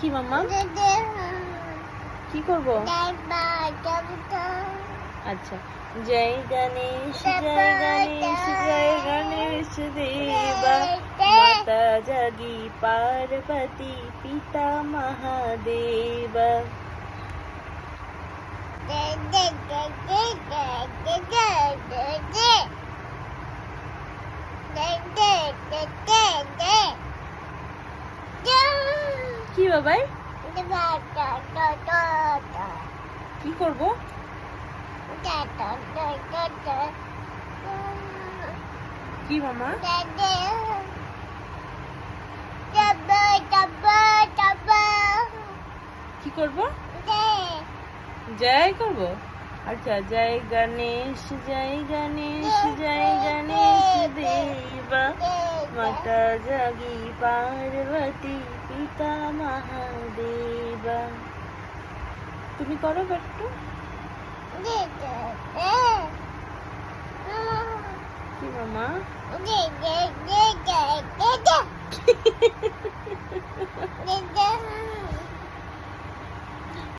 কি মাম্মা? কি করব? আচ্ছা, জয় গণেশ জয় গণেশ জয় গণেশ দেবা, মাতা জাগি পার্বতী পিতা মহাদেবা। কি বাবাই? কি করব? কি মামা? কি করব? জয় করব। আচ্ছা, জয় গণেশ জয় গণেশ জয় গণেশ দেবা, মাতা জাগি পার্বতী পিতা মহাদেবা। তুমি করো একটু। কি মামা?